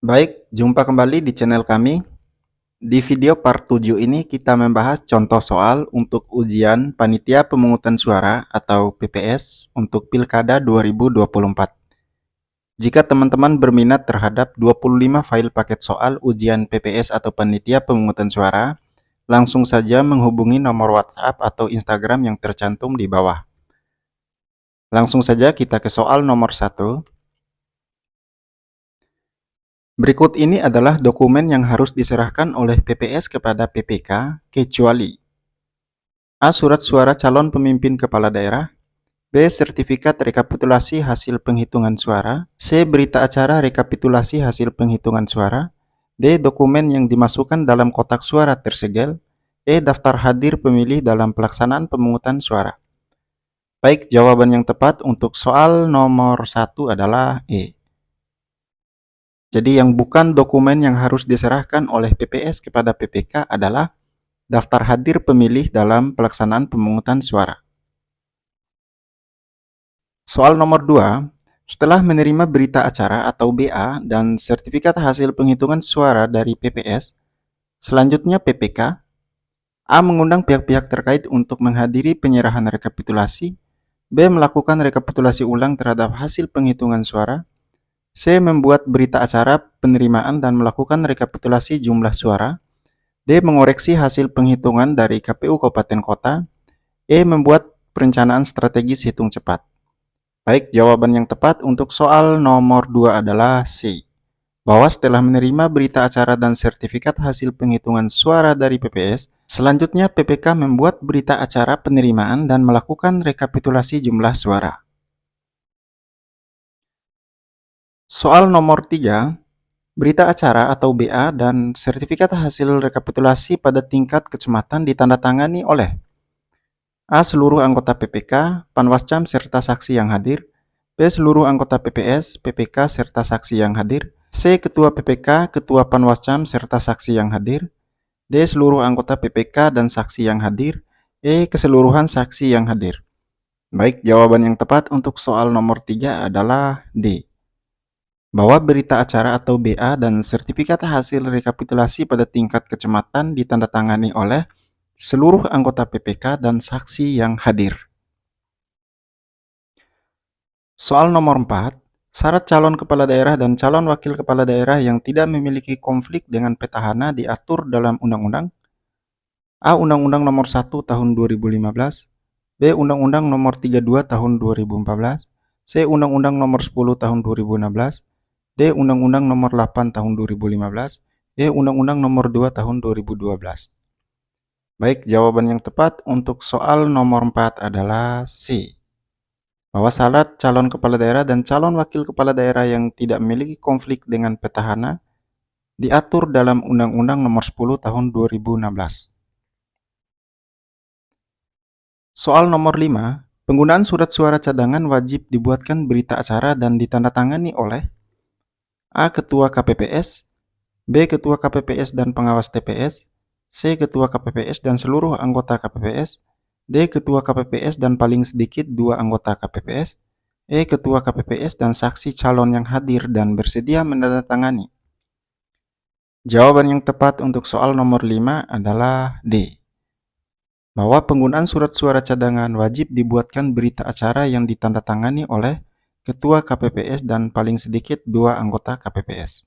Baik, jumpa kembali di channel kami. Di video part 7 ini kita membahas contoh soal untuk ujian Panitia Pemungutan Suara atau PPS untuk Pilkada 2024. Jika teman-teman berminat terhadap 25 file paket soal ujian PPS atau Panitia Pemungutan Suara, langsung saja menghubungi nomor WhatsApp atau Instagram yang tercantum di bawah. Langsung saja kita ke soal nomor 1. Berikut ini adalah dokumen yang harus diserahkan oleh PPS kepada PPK, kecuali A. Surat suara calon pemimpin kepala daerah. B. Sertifikat rekapitulasi hasil penghitungan suara. C. Berita acara rekapitulasi hasil penghitungan suara. D. Dokumen yang dimasukkan dalam kotak suara tersegel. E. Daftar hadir pemilih dalam pelaksanaan pemungutan suara. Baik, jawaban yang tepat untuk soal nomor 1 adalah E. Jadi yang bukan dokumen yang harus diserahkan oleh PPS kepada PPK adalah daftar hadir pemilih dalam pelaksanaan pemungutan suara. Soal nomor 2, setelah menerima berita acara atau BA dan sertifikat hasil penghitungan suara dari PPS, selanjutnya PPK, A. Mengundang pihak-pihak terkait untuk menghadiri penyerahan rekapitulasi. B. Melakukan rekapitulasi ulang terhadap hasil penghitungan suara. C. Membuat berita acara penerimaan dan melakukan rekapitulasi jumlah suara. D. Mengoreksi hasil penghitungan dari KPU Kabupaten Kota. E. Membuat perencanaan strategis hitung cepat. Baik, jawaban yang tepat untuk soal nomor 2 adalah C. Bahwa setelah menerima berita acara dan sertifikat hasil penghitungan suara dari PPS, selanjutnya PPK membuat berita acara penerimaan dan melakukan rekapitulasi jumlah suara. Soal nomor 3, berita acara atau BA dan sertifikat hasil rekapitulasi pada tingkat kecamatan ditandatangani oleh A. Seluruh anggota PPK, Panwascam serta saksi yang hadir. B. Seluruh anggota PPS, PPK serta saksi yang hadir. C. Ketua PPK, Ketua Panwascam serta saksi yang hadir. D. Seluruh anggota PPK dan saksi yang hadir. E. Keseluruhan saksi yang hadir. Baik, jawaban yang tepat untuk soal nomor 3 adalah D. Bahwa berita acara atau BA dan sertifikat hasil rekapitulasi pada tingkat kecamatan ditandatangani oleh seluruh anggota PPK dan saksi yang hadir. Soal nomor 4, syarat calon kepala daerah dan calon wakil kepala daerah yang tidak memiliki konflik dengan petahana diatur dalam Undang-Undang A. Undang-Undang Nomor 1 Tahun 2015. B. Undang-Undang Nomor 32 Tahun 2014. C. Undang-Undang Nomor 10 Tahun 2016. D. Undang-Undang Nomor 8 Tahun 2015. E. Undang-Undang Nomor 2 Tahun 2012. Baik, jawaban yang tepat untuk soal nomor 4 adalah C. Bahwa syarat calon kepala daerah dan calon wakil kepala daerah yang tidak memiliki konflik dengan petahana diatur dalam Undang-Undang Nomor 10 Tahun 2016. Soal nomor 5, penggunaan surat suara cadangan wajib dibuatkan berita acara dan ditandatangani oleh A. Ketua KPPS. B. Ketua KPPS dan pengawas TPS. C. Ketua KPPS dan seluruh anggota KPPS. D. Ketua KPPS dan paling sedikit 2 anggota KPPS. E. Ketua KPPS dan saksi calon yang hadir dan bersedia menandatangani. Jawaban yang tepat untuk soal nomor 5 adalah D. Bahwa penggunaan surat suara cadangan wajib dibuatkan berita acara yang ditandatangani oleh Ketua KPPS dan paling sedikit 2 anggota KPPS.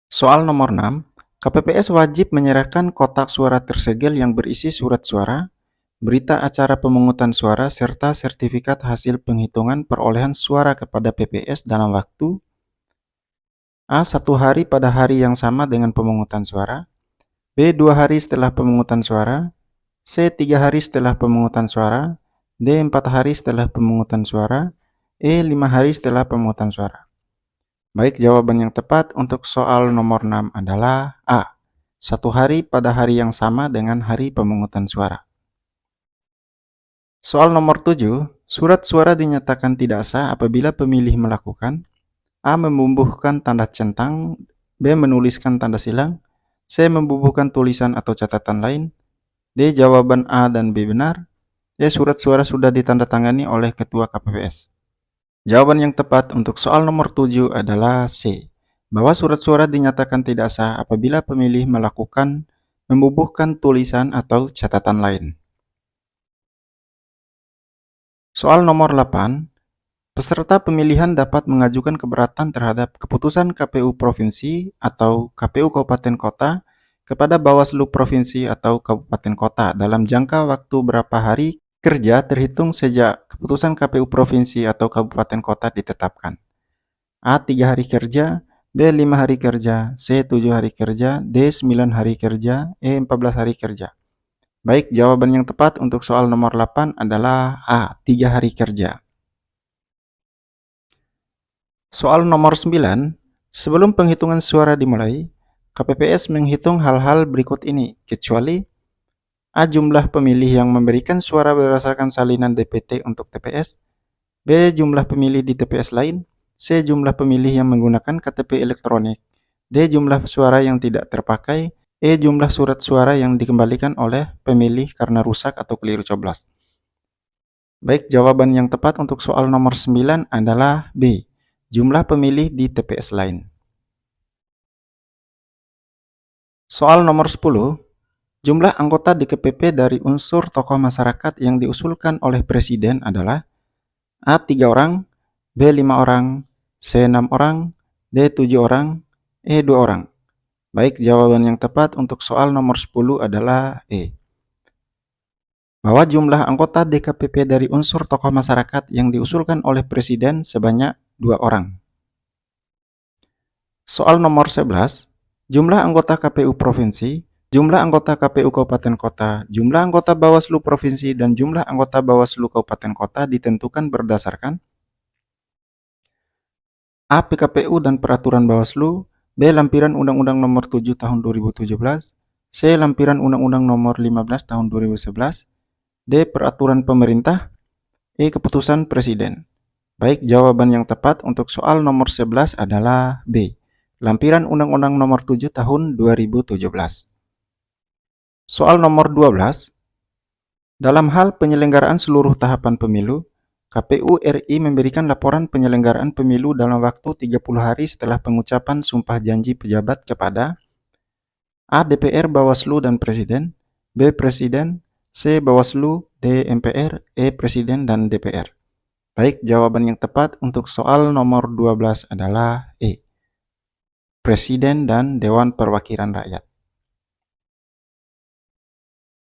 Soal nomor 6, KPPS wajib menyerahkan kotak suara tersegel yang berisi surat suara, berita acara pemungutan suara, serta sertifikat hasil penghitungan perolehan suara kepada PPS dalam waktu A. 1 hari pada hari yang sama dengan pemungutan suara. B. 2 hari setelah pemungutan suara. C. 3 hari setelah pemungutan suara. D. 4 hari setelah pemungutan suara. E. 5 hari setelah pemungutan suara. Baik, jawaban yang tepat untuk soal nomor 6 adalah A. 1 hari pada hari yang sama dengan hari pemungutan suara. Soal nomor 7, surat suara dinyatakan tidak sah apabila pemilih melakukan A. Membubuhkan tanda centang. B. Menuliskan tanda silang. C. Membubuhkan tulisan atau catatan lain. D. Jawaban A dan B benar. E. Surat suara sudah ditandatangani oleh Ketua KPPS. Jawaban yang tepat untuk soal nomor 7 adalah C. Bahwa surat suara dinyatakan tidak sah apabila pemilih membubuhkan tulisan atau catatan lain. Soal nomor 8, peserta pemilihan dapat mengajukan keberatan terhadap keputusan KPU Provinsi atau KPU Kabupaten Kota kepada Bawaslu Provinsi atau Kabupaten Kota dalam jangka waktu berapa hari kerja terhitung sejak keputusan KPU Provinsi atau Kabupaten Kota ditetapkan. A. 3 hari kerja, B. 5 hari kerja, C. 7 hari kerja, D. 9 hari kerja, E. 14 hari kerja. Baik, jawaban yang tepat untuk soal nomor 8 adalah A. 3 hari kerja. Soal nomor 9, sebelum penghitungan suara dimulai, KPPS menghitung hal-hal berikut ini, kecuali A. Jumlah pemilih yang memberikan suara berdasarkan salinan DPT untuk TPS, B. Jumlah pemilih di TPS lain, C. Jumlah pemilih yang menggunakan KTP elektronik, D. Jumlah suara yang tidak terpakai, E. Jumlah surat suara yang dikembalikan oleh pemilih karena rusak atau keliru coblos. Baik, jawaban yang tepat untuk soal nomor 9 adalah B. Jumlah pemilih di TPS lain. Soal nomor 10, jumlah anggota DKPP dari unsur tokoh masyarakat yang diusulkan oleh Presiden adalah A. 3 orang, B. 5 orang, C. 6 orang, D. 7 orang, E. 2 orang. Baik, jawaban yang tepat untuk soal nomor 10 adalah E. Bahwa jumlah anggota DKPP dari unsur tokoh masyarakat yang diusulkan oleh Presiden sebanyak 2 orang. Soal nomor 11, jumlah anggota KPU Provinsi, jumlah anggota KPU Kabupaten Kota, jumlah anggota Bawaslu Provinsi, dan jumlah anggota Bawaslu Kabupaten Kota ditentukan berdasarkan A. PKPU dan Peraturan Bawaslu, B. Lampiran Undang-Undang Nomor 7 Tahun 2017, C. Lampiran Undang-Undang Nomor 15 Tahun 2011, D. Peraturan Pemerintah, E. Keputusan Presiden. Baik, jawaban yang tepat untuk soal nomor 11 adalah B. Lampiran Undang-Undang Nomor 7 Tahun 2017. Soal nomor 12, dalam hal penyelenggaraan seluruh tahapan pemilu, KPU RI memberikan laporan penyelenggaraan pemilu dalam waktu 30 hari setelah pengucapan sumpah janji pejabat kepada A. DPR, Bawaslu, dan Presiden, B. Presiden, C. Bawaslu, D. MPR, E. Presiden dan DPR. Baik, jawaban yang tepat untuk soal nomor 12 adalah E. Presiden dan Dewan Perwakilan Rakyat.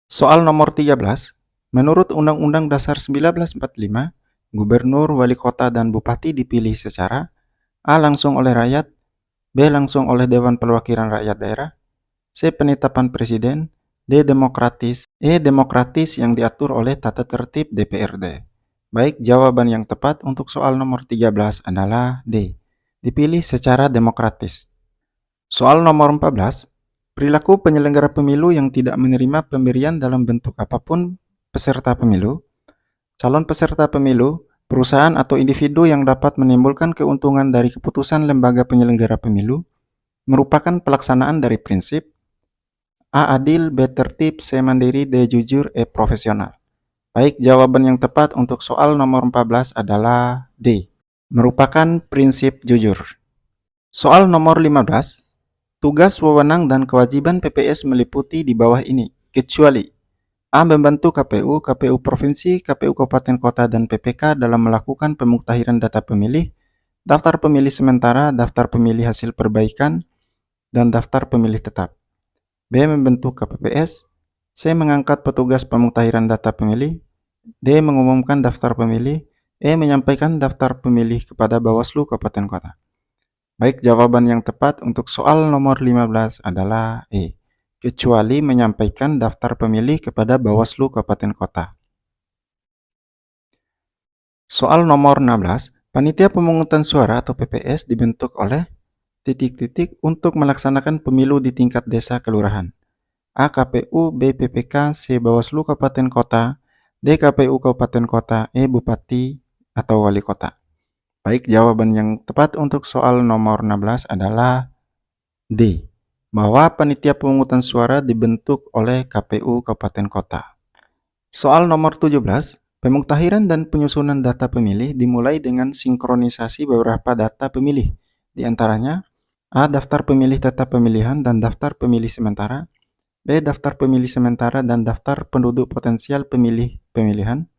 Soal nomor 13, menurut Undang-Undang Dasar 1945, Gubernur, Wali Kota, dan Bupati dipilih secara A. Langsung oleh rakyat, B. Langsung oleh Dewan Perwakilan Rakyat Daerah, C. Penetapan Presiden, D. Demokratis, E. Demokratis yang diatur oleh tata tertib DPRD. Baik, jawaban yang tepat untuk soal nomor 13 adalah D. Dipilih secara demokratis. Soal nomor 14, perilaku penyelenggara pemilu yang tidak menerima pemberian dalam bentuk apapun peserta pemilu, calon peserta pemilu, perusahaan atau individu yang dapat menimbulkan keuntungan dari keputusan lembaga penyelenggara pemilu, merupakan pelaksanaan dari prinsip A. Adil, B. Tertib, C. Mandiri, D. Jujur, E. Profesional. Baik, jawaban yang tepat untuk soal nomor 14 adalah D. Merupakan prinsip jujur. Soal nomor 15, tugas, wewenang, dan kewajiban PPS meliputi di bawah ini, kecuali A. Membantu KPU, KPU Provinsi, KPU Kabupaten Kota, dan PPK dalam melakukan pemuktahiran data pemilih, daftar pemilih sementara, daftar pemilih hasil perbaikan, dan daftar pemilih tetap. B. Membentuk KPPS, C. Mengangkat petugas pemuktahiran data pemilih, D. Mengumumkan daftar pemilih, E. Menyampaikan daftar pemilih kepada Bawaslu Kabupaten Kota. Baik, jawaban yang tepat untuk soal nomor 15 adalah E. Kecuali menyampaikan daftar pemilih kepada Bawaslu Kabupaten Kota. Soal nomor 16, panitia pemungutan suara atau PPS dibentuk oleh ... untuk melaksanakan pemilu di tingkat desa kelurahan. A. KPU, B. PPK, C. Bawaslu Kabupaten Kota, D. KPU Kabupaten Kota, E. Bupati atau Wali Kota. Baik, jawaban yang tepat untuk soal nomor 16 adalah D. Bahwa panitia pemungutan suara dibentuk oleh KPU Kabupaten Kota. Soal nomor 17, Pemuktahiran dan penyusunan data pemilih dimulai dengan sinkronisasi beberapa data pemilih, di antaranya A. Daftar pemilih tetap pemilihan dan daftar pemilih sementara, B. Daftar pemilih sementara dan daftar penduduk potensial pemilih pemilihan,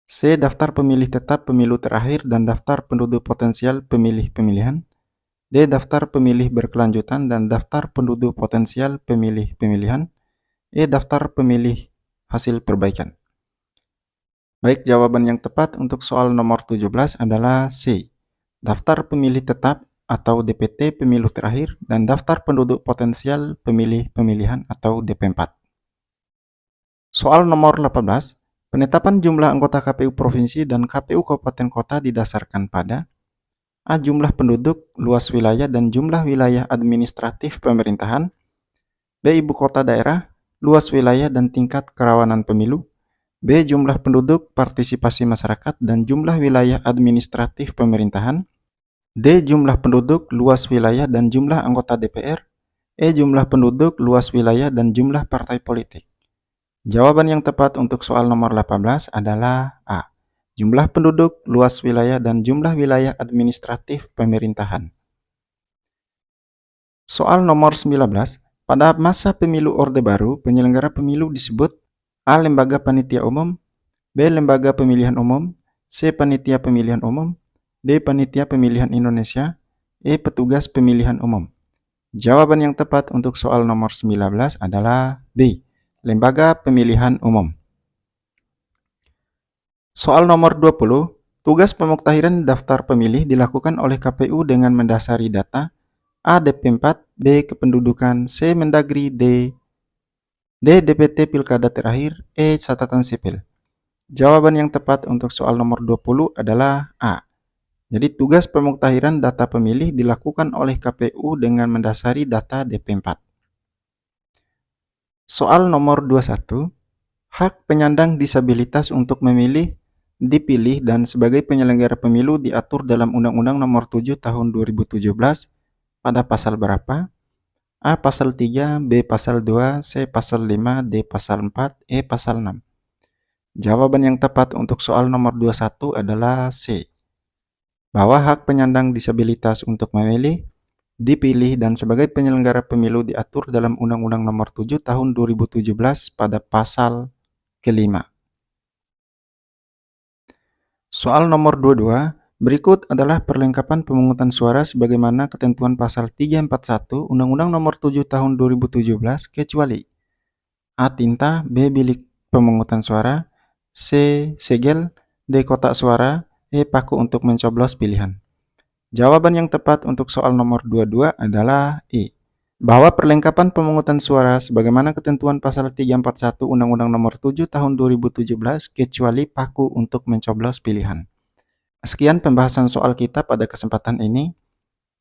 C. Daftar pemilih tetap pemilu terakhir dan daftar penduduk potensial pemilih pemilihan, D. Daftar pemilih berkelanjutan dan daftar penduduk potensial pemilih pemilihan, E. Daftar pemilih hasil perbaikan. Baik, jawaban yang tepat untuk soal nomor 17 adalah C. Daftar pemilih tetap atau DPT pemilu terakhir dan daftar penduduk potensial pemilih pemilihan atau DP4. Soal nomor 18, penetapan jumlah anggota KPU Provinsi dan KPU Kabupaten Kota didasarkan pada A. Jumlah penduduk, luas wilayah, dan jumlah wilayah administratif pemerintahan, B. Ibu kota daerah, luas wilayah, dan tingkat kerawanan pemilu, B. Jumlah penduduk, partisipasi masyarakat, dan jumlah wilayah administratif pemerintahan, D. Jumlah penduduk, luas wilayah, dan jumlah anggota DPR, E. Jumlah penduduk, luas wilayah, dan jumlah partai politik. Jawaban yang tepat untuk soal nomor 18 adalah A. Jumlah penduduk, luas wilayah, dan jumlah wilayah administratif pemerintahan. Soal nomor 19. Pada masa pemilu Orde Baru, penyelenggara pemilu disebut A. Lembaga Panitia Umum, B. Lembaga Pemilihan Umum, C. Panitia Pemilihan Umum, D. Panitia Pemilihan Indonesia, E. Petugas Pemilihan Umum. Jawaban yang tepat untuk soal nomor 19 adalah B. Lembaga Pemilihan Umum. Soal nomor 20. Tugas pemuktahiran daftar pemilih dilakukan oleh KPU dengan mendasari data A. DP4, B. Kependudukan, C. Mendagri, D. DPT Pilkada terakhir, E. Catatan sipil. Jawaban yang tepat untuk soal nomor 20 adalah A. Jadi tugas pemuktahiran data pemilih dilakukan oleh KPU dengan mendasari data DP4. Soal nomor 21. Hak penyandang disabilitas untuk memilih dipilih dan sebagai penyelenggara pemilu diatur dalam Undang-Undang Nomor 7 Tahun 2017 pada pasal berapa? A. Pasal 3, B. Pasal 2, C. Pasal 5, D. Pasal 4, E. Pasal 6. Jawaban yang tepat untuk soal nomor 21 adalah C. Bahwa hak penyandang disabilitas untuk memilih, dipilih, dan sebagai penyelenggara pemilu diatur dalam Undang-Undang Nomor 7 Tahun 2017 pada pasal kelima. Soal nomor 22. Berikut adalah perlengkapan pemungutan suara sebagaimana ketentuan pasal 341 Undang-Undang Nomor 7 Tahun 2017 kecuali A. Tinta, B. Bilik pemungutan suara, C. Segel, D. Kotak suara, E. Paku untuk mencoblos pilihan. Jawaban yang tepat untuk soal nomor 22 adalah E. Bahwa perlengkapan pemungutan suara sebagaimana ketentuan pasal 341 Undang-Undang Nomor 7 Tahun 2017 kecuali paku untuk mencoblos pilihan. Sekian pembahasan soal kita pada kesempatan ini.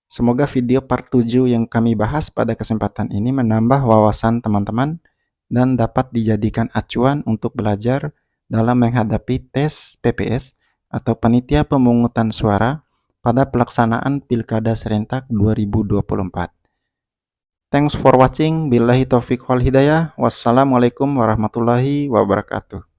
Semoga video part 7 yang kami bahas pada kesempatan ini menambah wawasan teman-teman dan dapat dijadikan acuan untuk belajar dalam menghadapi tes PPS atau Panitia Pemungutan Suara pada pelaksanaan Pilkada Serentak 2024. Thanks for watching. Billahi taufiq wal hidayah. Wassalamualaikum warahmatullahi wabarakatuh.